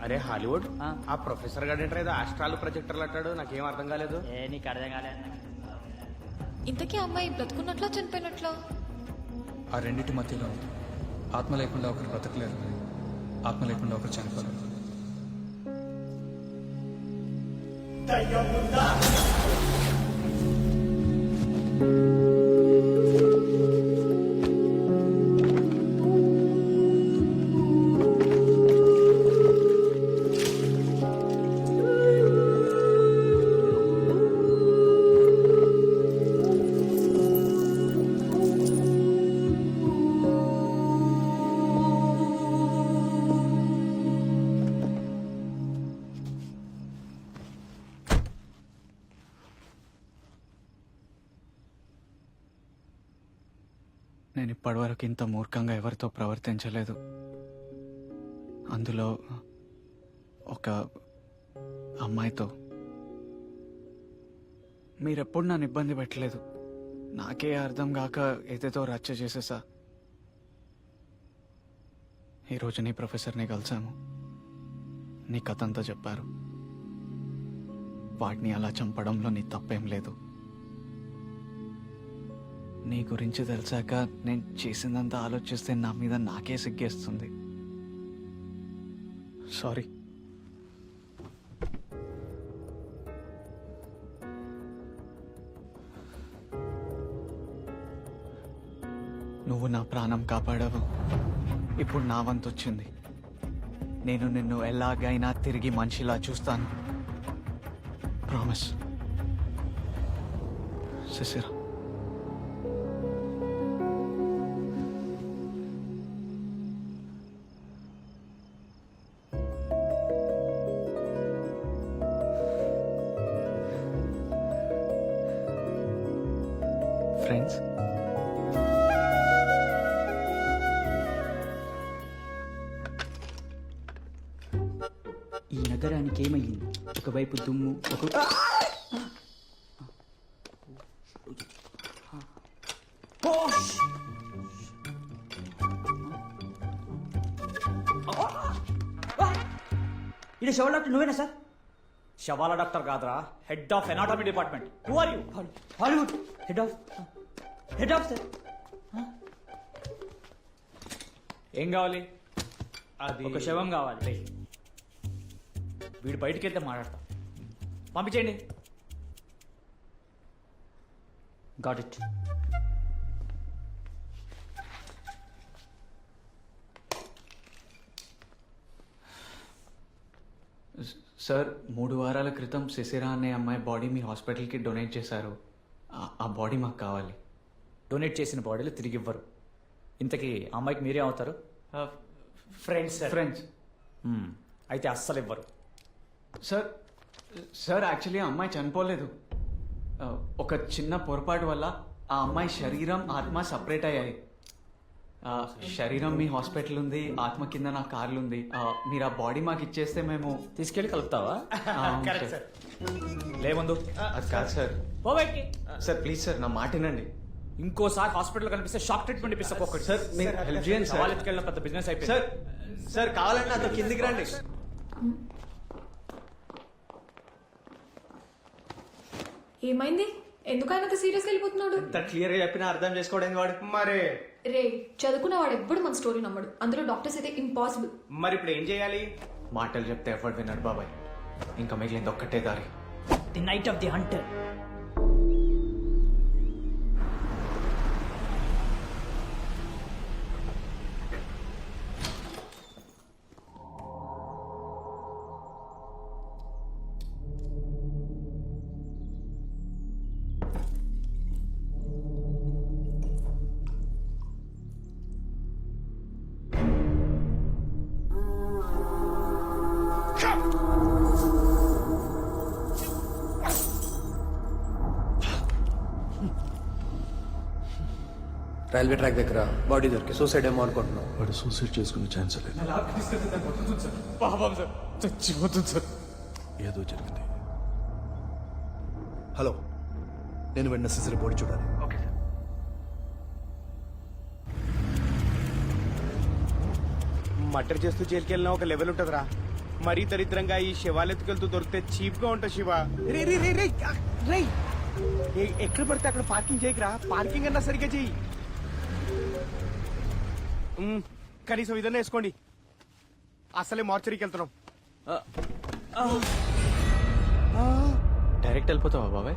అరే హాలీవుడ్ ఆ ప్రొఫెసర్ గారు ఏదో ఆస్ట్రాల్ ప్రొజెక్టర్లు అంటాడు, నాకేం అర్థం కాలేదు. నీకు అర్థం కాలేదు. ఇంతకీ అమ్మాయి బ్రతుకున్నట్లా చనిపోయినట్లా? ఆ రెండింటి మధ్యలో ఉంది. ఆత్మ లేకుండా ఒకరు బ్రతకలేరు, ఆత్మ లేకుండా ఒకరు చనిపోలేరు. నేను ఇప్పటివరకు ఇంత మూర్ఖంగా ఎవరితో ప్రవర్తించలేదు. అందులో ఒక అమ్మాయితో. మీరెప్పుడు నన్ను ఇబ్బంది పెట్టలేదు. నాకే అర్థం కాక ఏదేదో రచ్చ చేసేసా. ఈరోజు నీ ప్రొఫెసర్ని కలిసాము. నీ కథంతా చెప్పారు. వాటిని అలా చంపడంలో నీ తప్పేం లేదు. నీ గురించి తెలిసాక నేను చేసిందంతా ఆలోచిస్తే నా మీద నాకే సిగ్గేస్తుంది. సారీ. నువ్వు నా ప్రాణం కాపాడావు. ఇప్పుడు నా వంతు వచ్చింది. నేను నిన్ను ఎలాగైనా తిరిగి మనిషిలా చూస్తాను. ప్రామిస్. శిశిర. ఫ్రెండ్స్, ఈ నగరానికి ఏమయ్యింది? ఒకవైపు దుమ్ము, ఇది శవ డాక్టర్ నువ్వేనా సార్? శవాల డాక్టర్ కాదురా, head of anatomy department. Who are you? Hollywood head of sir. ఏం కావాలి? అది ఒక శవం కావాలి. వీడు బయటికి వెళ్తే మాట్లాడతాం. పంపించేయండి. Got it. సార్, 3 వారాల క్రితం శిశిర అనే అమ్మాయి బాడీ మీ హాస్పిటల్కి డొనేట్ చేశారు. ఆ బాడీ మాకు కావాలి. డొనేట్ చేసిన బాడీలు తిరిగి ఇవ్వరు. ఇంతకీ ఆ అమ్మాయికి మీరే అవుతారు? Friends friends. అయితే అస్సలు ఇవ్వరు. సార్ యాక్చువల్లీ ఆ అమ్మాయి చనిపోలేదు. ఒక చిన్న పొరపాటు వల్ల ఆ అమ్మాయి శరీరం ఆత్మ సపరేట్ అయ్యాయి. శరీరం మీ హాస్పిటల్ ఉంది, ఆత్మ కింద నా కార్లు ఉంది. మీరు ఆ బాడీ మాకు ఇచ్చేస్తే మేము తీసుకెళ్ళి కలుపుతావా? Correct sir. లేముందు అది కాదు సార్. సార్ ప్లీజ్ సార్, నా మాట వినండి. ఇంకోసారి హాస్పిటల్ కనిపిస్తే షాక్ ట్రీట్మెంట్ ఇప్పిస్తా. పోకండి సార్, మీరు హెల్ప్ చేయండి సార్. సవాల్ ఎత్తుకెళ్ళిన పెద్ద బిజినెస్ అయిపోయింది. సార్ సార్ కావాలంటే నాతో కిందికి రండి. ఏమైంది? ఎందుకు ఆయన సీరియస్గా వెళ్ళిపోతున్నాడు? ఇంత క్లియర్ గా చెప్పినా అర్థం చేసుకోవడానికి వాడు. మరి రే, చదువుకున్నవాడు ఎప్పుడు మన స్టోరీ నమ్మడు. అందులో డాక్టర్స్ అయితే ఇంపాసిబుల్. మరి ఇప్పుడు ఏం చేయాలి? మాటలు చెప్తే ఎఫర్ట్ విన్నాడు బాబాయ్. ఇంకా మిగిలింది ఒక్కటే దారి. The knight of the Hunter. Railway track దగ్గర బాడీ దొరికి సూసైడ్ ఏమో అనుకుంటున్నాం. వాడు సూసైడ్ చేసుకునే ఛాన్స్ లేదు. ఏదో జరిగింది. హలో, నేను వెంటనే సిసిరి బాడీ చూడాలి. మర్డర్ చేస్తూ జైలుకి వెళ్ళిన ఒక లెవెల్ ఉంటుందిరా. మరీ దరిద్రంగా ఈ శివాలెత్తుకెళ్తూ దొరికితే చీప్ గా ఉంటా శివ రే రే రే రే రే ఎక్కడ పడితే అక్కడ పార్కింగ్ చేయకరా పార్కింగ్ అన్నా సరిగ్గా చెయ్యి కనీసం ఇదన్నా వేసుకోండి అసలే మార్చరీకి వెళ్తున్నాం డైరెక్ట్ వెళ్ళిపోతావా బాబాయ్?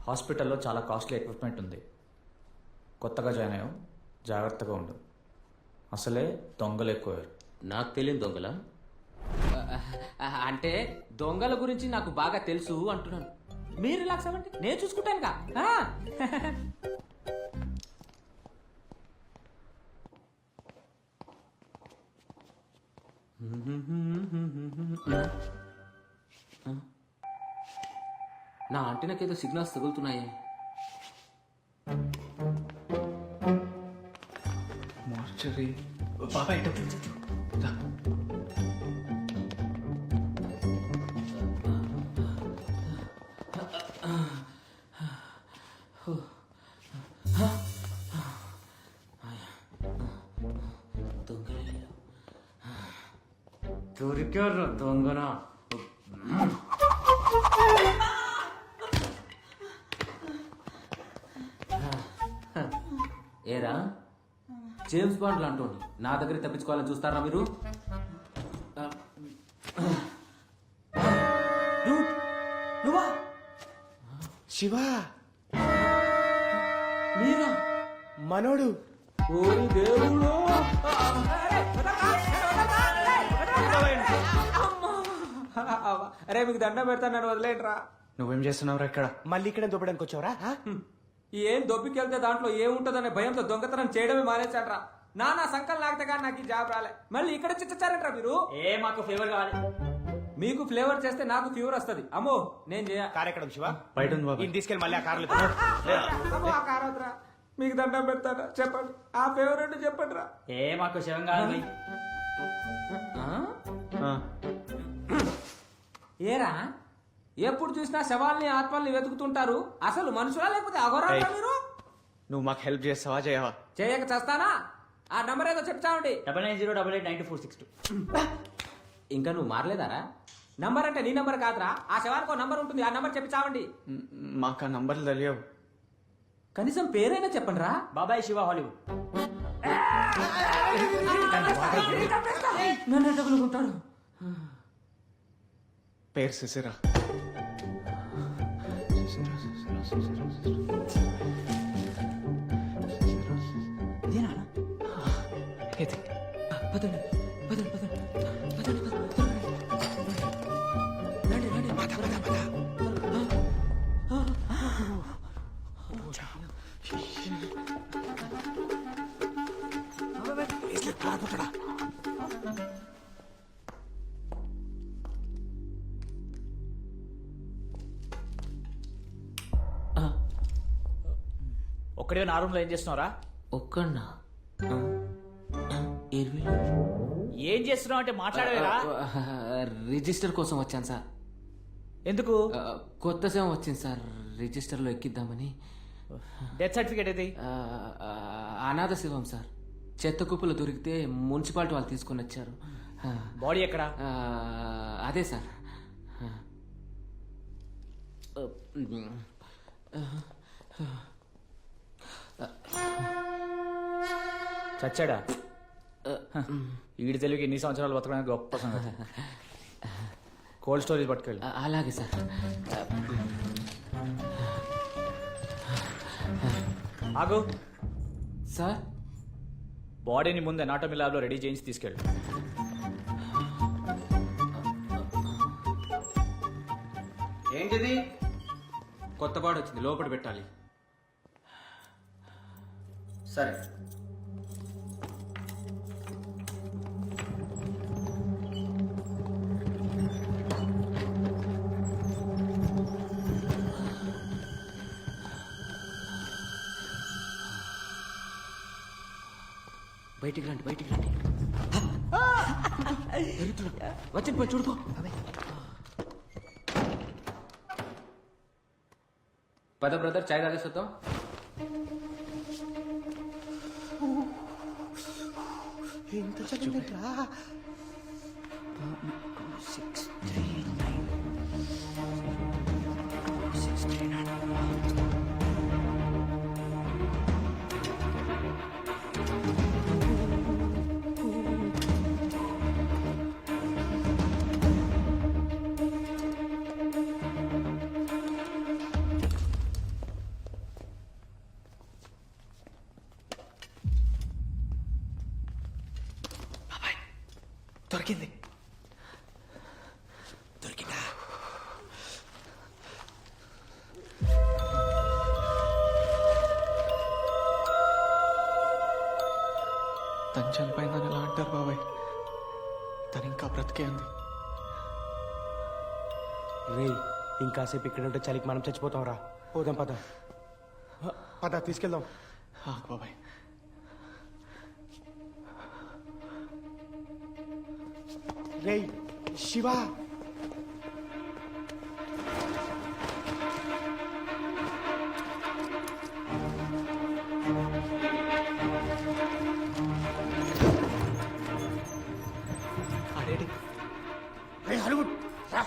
హాస్పిటల్లో చాలా కాస్ట్లీ ఎక్విప్మెంట్ ఉంది. కొత్తగా జాయిన్ అయ్యాం, జాగ్రత్తగా ఉండు. అసలే దొంగలు ఎక్కువ. నాకు తెలియని దొంగల అంటే దొంగల గురించి నాకు బాగా తెలుసు అంటున్నాను. మీరు రిలాక్స్ అవ్వండి, నేను చూసుకుంటానుగా. నా అంటే నాకేదో సిగ్నల్స్ తగులుతున్నాయి. మార్చరీ బాబాయ్ దా. దొరికారు దొంగన. ఏరా జేమ్స్ బాండ్ లాంటోని నా దగ్గర తప్పించుకోవాలని చూస్తారా మీరు? నువ్వా? శివ మీరా? మనోడు ఓరి దేవుడు! అరే మీకు దండం పెడతాను, నన్ను వదిలేంట్రా. నువ్వేం చేస్తున్నావురా ఇక్కడ? మళ్ళీ ఇక్కడ దొబ్బడానికి వచ్చావరా ఏం దొబ్బికెళ్తే దాంట్లో ఏముంటదనే భయంతో దొంగతనం చేయడమే మానేశాడ్రా. నా సంకల్ లాగితే కానీ నాకు ఈ జాబ్ రాలే. మళ్ళీ ఇక్కడ చిచ్చారంట్రా మీరు. మాకు ఫేవర్ కావాలి. మీకు ఫ్లేవర్ చేస్తే నాకు ఫీవర్ వస్తుంది. అమ్మో నేను చేయ. కార్ ఎక్కడ శివ? బయట ఉంది బాబాయ్. ఈయన తీసుకెళ్ళి మళ్ళీ ఆ కార్లో అమ్మో ఆ కార్ వద్దురా. మీకు దండం పెడతారా చెప్పండి, ఆ ఫేవర్ అంటే చెప్పండి రా. మాకు శివం కావాలి. ఏరా ఎప్పుడు చూసినా శవాల్ని ఆత్మల్ని వెతుకుతుంటారు. అసలు మనుషులా లేకపోతే అఘోరాలా మీరు? నువ్వు మాకు హెల్ప్ చేస్తావా చేయవా? చేయక చేస్తానా? ఆ నంబర్ ఏదో చెప్తామండి. 9908899246. ఇంకా నువ్వు మారలేదారా? నంబర్ అంటే నీ నంబర్ కాదురా, ఆ శవానికి నంబర్ ఉంటుంది. ఆ నంబర్ చెప్పి చావండి. మాకు ఆ నంబర్లు తెలియవు. కనీసం పేరైనా చెప్పండి రా. బాబాయ్ శివ హాలీవుడ్. నన్ను తగులుకుంటాడు. పేరు సిసిరా. ఇదేనా? ఇది పదండి పదండి పదండి పదండి పదండి. రండి రండి. ఒక్కడే నా రూమ్ లో ఏం చేస్తున్నావురా? ఒక్కన్నా ఏం చేస్తున్నావు అంటే మాట్లాడవేరా? రిజిస్టర్ కోసం వచ్చాను సార్. ఎందుకు? కొత్త సేవ వచ్చింది సార్, రిజిస్టర్లో ఎక్కిద్దామని. డెత్ సర్టిఫికేట్ ఇది? అనాథ శివం సార్. చెత్త కుప్పలు దొరికితే మున్సిపాలిటీ వాళ్ళు తీసుకొని వచ్చారు. బాడీ ఎక్కడ? అదే సార్. చచ్చాడా? ఈడి తెలుగు ఎన్ని సంవత్సరాలు బతకడానికి గొప్ప సంగతి. కోల్డ్ స్టోరేజ్ పట్టుకెళ్ళి. అలాగే సార్. ఆగు సార్. బాడీని ముందు అనాటమీ ల్యాబ్ లో రెడీ చేయించి తీసుకెళ్ళి. ఏంటిది? కొత్త బాడీ వచ్చింది, లోపల పెట్టాలి. సరే. బయటికి రండి, బయటికి రండి. వచ్చి పోయి చూడుకో. పద బ్రదర్, చాయ్ తాగేసి వద్దాం. ఎంత చదివిందిరా? దొరికింది. దొరికిందా? తను చనిపోయిందని ఎలా అంటారు బాబాయ్? తను ఇంకా బ్రతికే ఉంది. రే ఇంకాసేపు ఇక్కడ ఉంటే చలికి మనం చచ్చిపోతాం రా. పోదాం పద. పద తీసుకెళ్దాం. ఆగు బాబాయ్. రే శివ, అడేడి రే హనుమూన్ రా.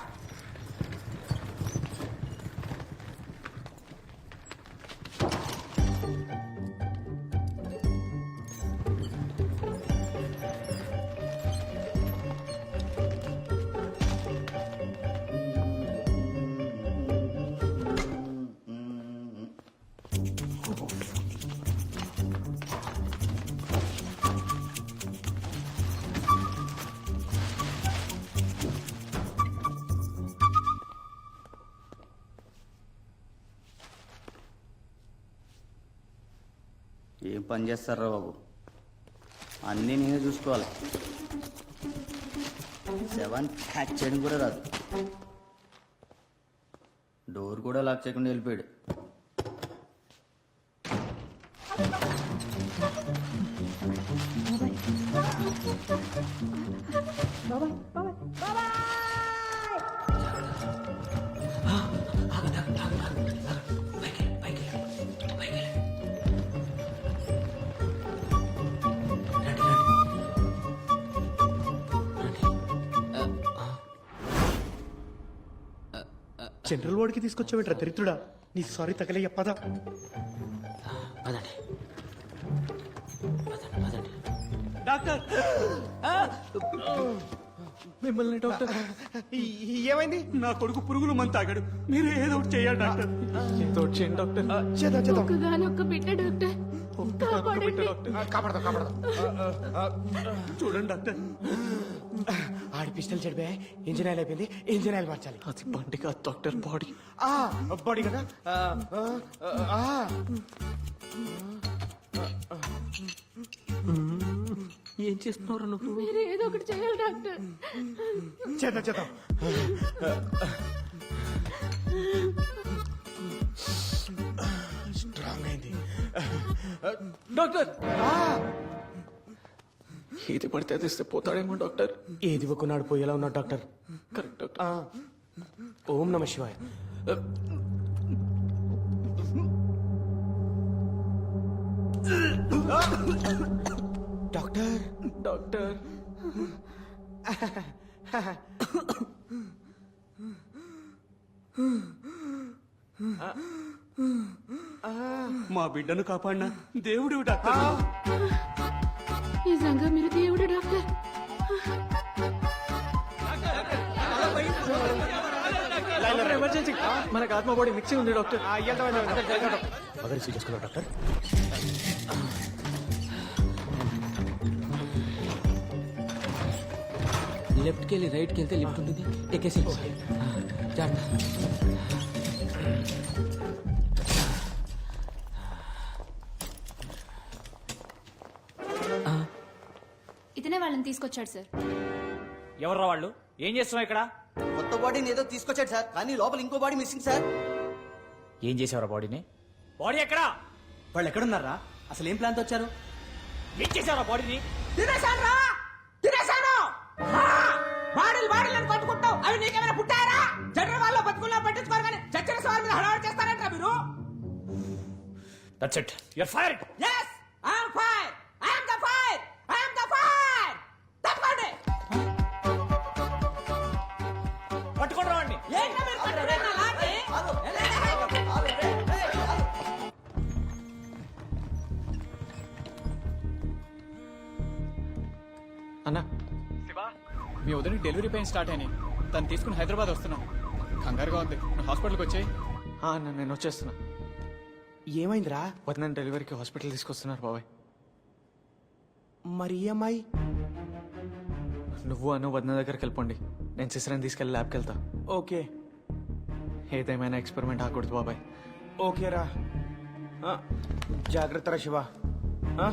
ఏం పని చేస్తారా బాబు, అన్నీ నేనే చూసుకోవాలి. 7 హ్యాక్ చేయడం కూడా రాదు. డోర్ కూడా లాక్ చేయకుండా వెళ్ళిపోయాడు. జనరల్ వార్డ్కి తీసుకొచ్చావేంట్రా దరిద్రుడా? నీ సారీ తగలయ్య పద. డాక్టర్ మిమ్మల్ని డాక్టర్. ఏమైంది? నా కొడుకు పురుగులు మందు తాగాడు. మీరు ఏదో ఒకటి చేయాలి డాక్టర్. ఏదో ఒకటి చేయండి డాక్టర్. చేద్దాం చేద్దాం. ఒక్కగానొక్క బిడ్డ డాక్టర్. కాపాడండి. కాపాడదాం కాపాడదాం. చూడండి డాక్టర్. ఆడి పిస్టల్ చెడిపోయా, ఇంజిన్ ఆయిల్ అయిపోయింది, ఇంజిన్ ఆయిల్ మార్చాలి. అది బండి కాదు డాక్టర్, బాడీ. బాడీ కదా. ఏం చేస్తున్నావు నువ్వు? మీరు ఏదో ఒకటి చేయాలి డాక్టర్. చేద్దాం చేద్దాం. స్ట్రాంగ్ అయింది డాక్టర్. ఏది పడితే అది ఇస్తే పోతాడేమో డాక్టర్. ఏది ఒక్కనాడు పోయేలా ఉన్నాడు డాక్టర్. Correct doctor. ఓం నమ శివాయ. డాక్టర్ డాక్టర్ మా బిడ్డను కాపాడినా దేవుడు డాక్టర్. నిజంగా మీరు దేవుడు డాక్టర్. ఎమర్జెన్సీ, మనకు ఆత్మ బాడీ మిక్సింగ్ ఉంది డాక్టర్. అదే రిసీవ్ చేసుకున్నావు డాక్టర్. లెఫ్ట్కి వెళ్ళి రైట్కి వెళ్తే లిఫ్ట్ ఉంటుంది, ఎక్కేసి జాగ్రత్త. ఇతనే వాళ్ళని తీసుకొచ్చాడు సార్. ఎవర్రా వాళ్ళు? ఏం చేస్తున్నావు ఇక్కడ? కొత్త బాడీని ఏదో తీసుకొచ్చాడు సార్, కానీ లోపల ఇంకో బాడీ మిస్సింగ్ సార్. ఏం చేసేవరా బాడీని? బాడీ ఎక్కడా? వాళ్ళు ఎక్కడున్నారా? అసలు ఏం ప్లాన్తో వచ్చారు? ఏం చేసావురా బాడీని? తినేశాను బాడీలు అని పట్టుకుంటావు. అవి నీకేమైనా పుట్టారా? జనరల్ వాళ్ళు బతుకుల్లో పట్టించుకోరు కానీ చచ్చిన సవాల్ మీద హడావడి చేస్తారంటారా మీరు? That's it your fired. yes I am fire I am the fire I am the fire తప్పండి పట్టుకొని రావండి. ఏంటో మీరు పట్టుకునే నా లాగి అన్నా మీ వదిన డెలివరీ పెయిన్ స్టార్ట్ అయినాయి. తను తీసుకుని హైదరాబాద్ వస్తున్నాను. కంగారుగా ఉంది. నువ్వు హాస్పిటల్కి వచ్చాయి. అన్న నేను వచ్చేస్తున్నా. ఏమైందిరా? వదిన డెలివరీకి హాస్పిటల్ తీసుకొస్తున్నారు బాబాయ్. మరి EMI? నువ్వు అను వదిన దగ్గరికి వెళ్ళిపోండి. నేను సిస్టర్ని తీసుకెళ్ళి ల్యాబ్కి వెళ్తా. ఓకే ఏదేమైనా ఎక్స్పెరిమెంట్ ఆకూడదు బాబాయ్. ఓకేరా. జాగ్రత్త రా శివ. ఆ?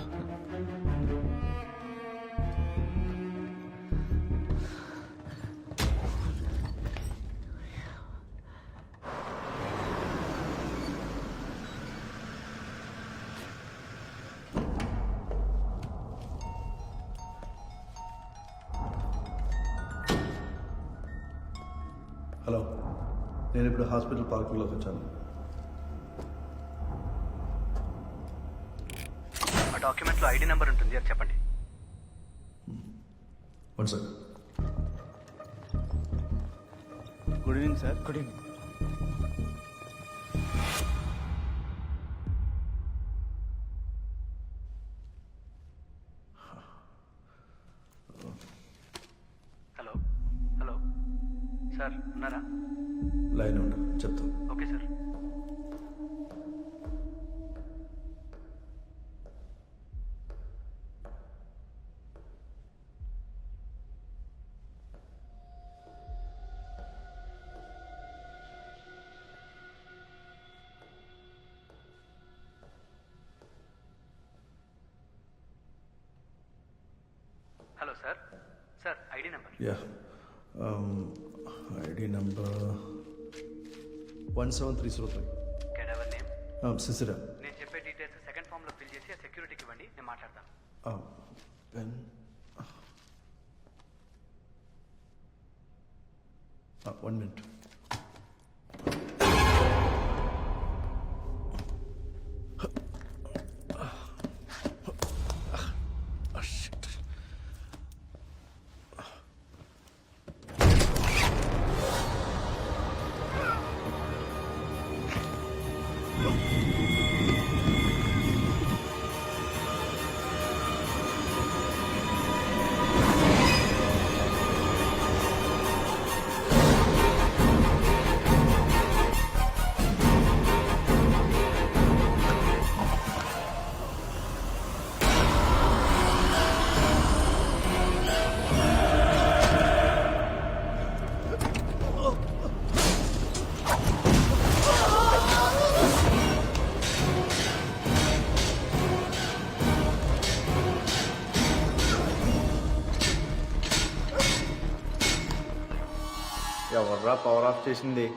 హలో, నేను ఇప్పుడు హాస్పిటల్ పార్కింగ్లోకి వచ్చాను. ఆ డాక్యుమెంట్లో ID నెంబర్ ఉంటుంది, అది చెప్పండి. One second. Good evening sir. Good evening. Hello hello sir, ఉన్నారా? లైన్ ఉండు, చెప్తా. Okay sir. Hello sir. Sir ID number. Yeah, ID number 17303. Cadaver name. Sisira. నేను చెప్పే డీటెయిల్స్ సెకండ్ ఫామ్లో ఫిల్ చేసి సెక్యూరిటీకి ఇవ్వండి, నేను మాట్లాడతాను. పెన్. 1 minute. ఎవర్రా పవర్ ఆఫ్ చేసింది?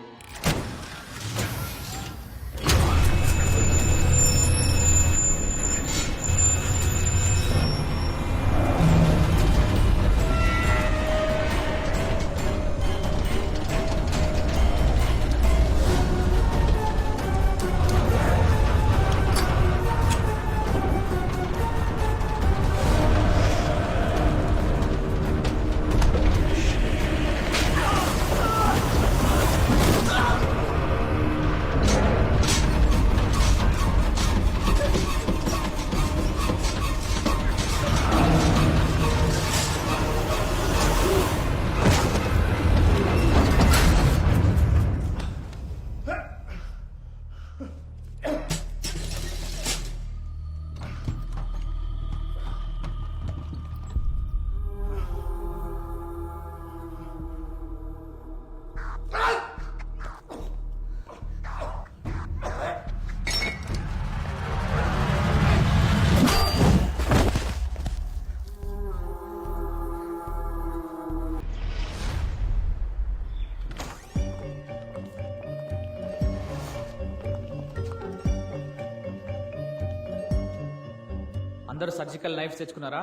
అందరూ సర్జికల్ నైఫ్స్ తెచ్చుకున్నారా?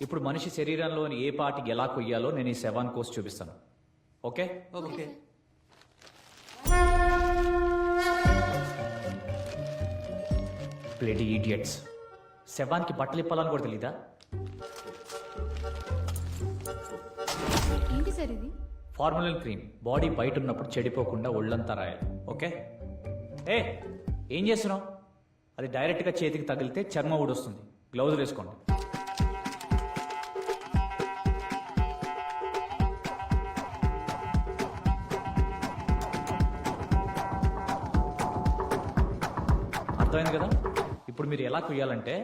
ఇప్పుడు మనిషి శరీరంలోని ఏ పార్టీకి ఎలా కొయ్యాలో నేను ఈ సెవెన్ కోర్స్ చూపిస్తాను. ఓకే? ఓకే. Bloody idiots. శవానికి బట్టలు ఇప్పాలని కూడా తెలీదా? ఏంటి సార్ ఇది? ఫార్ములన్ క్రీమ్. బాడీ బయట ఉన్నప్పుడు చెడిపోకుండా ఒళ్ళంతా రాయాలి. ఓకే? ఏం చేస్తున్నావు? అది డైరెక్ట్గా చేతికి తగిలితే చర్మం ఊడొస్తుంది. గ్లౌజులు వేసుకోండి. అర్థమైంది కదా? ఇప్పుడు మీరు ఎలా కుయ్యాలంటే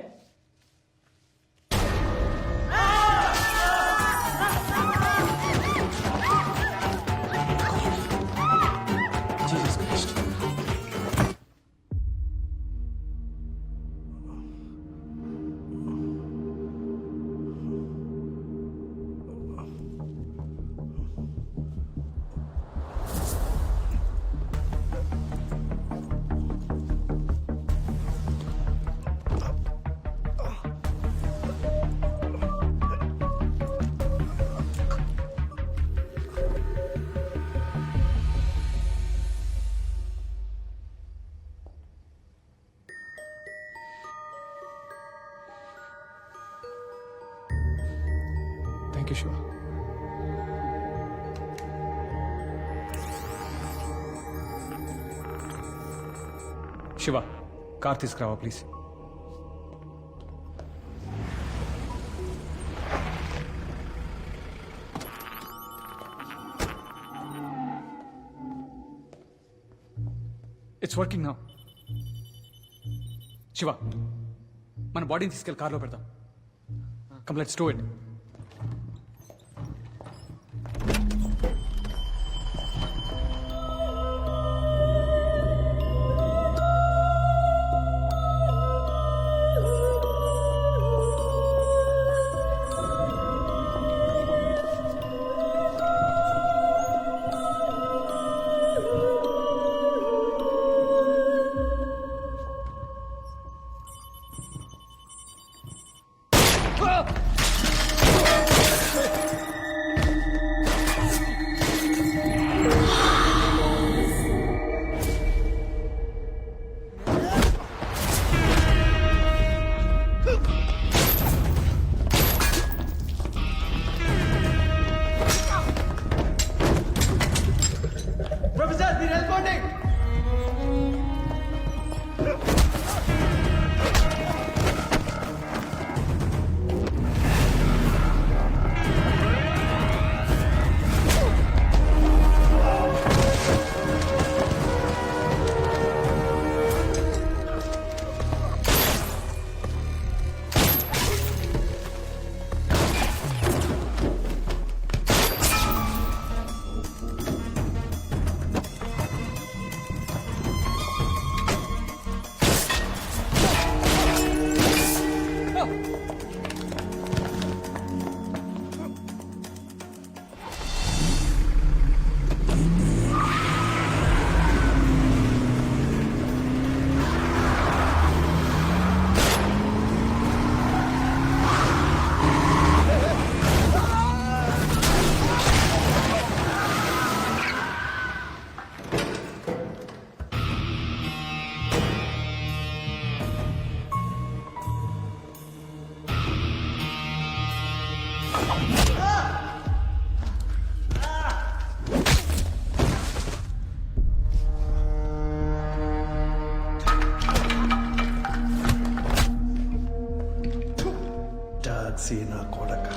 thank you Shiva. Shiva, car తీసుకురావా please. It's working now. Shiva, మన బాడీని తీసుకెళ్ళి కార్లో పెడతాం. Come let's do it. Taxi నా కొడక.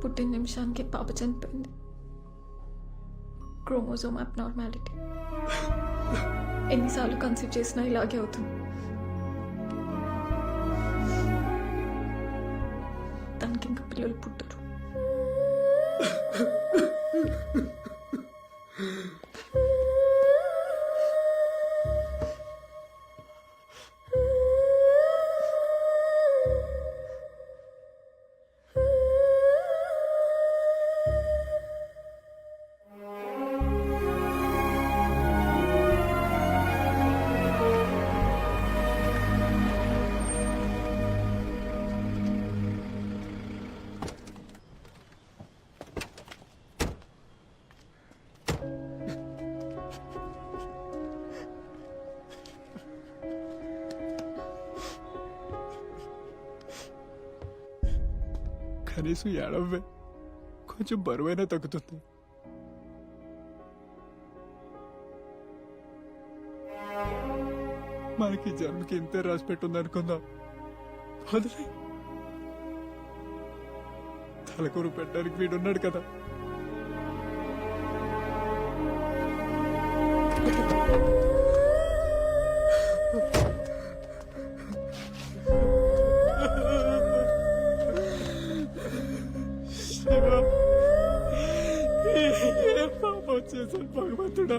పుట్టిన నిమిషానికి పాప చనిపోయింది. Chromosome abnormality. ఎన్నిసార్లు కన్సీవ్ చేసినా ఇలాగే అవుతుంది. తనకి ఇంకా పిల్లలు పుట్టరు. కనీసం ఏడవే, కొంచెం బరువైనా తగ్గుతుంది. మనకి జన్మకి ఇంతే రాసి పెట్టుంది అనుకుందాం. వదిలే, తలకూరు పెట్టడానికి వీడున్నాడు కదా. ఏ పాపం చేశాను భగవంతుడా.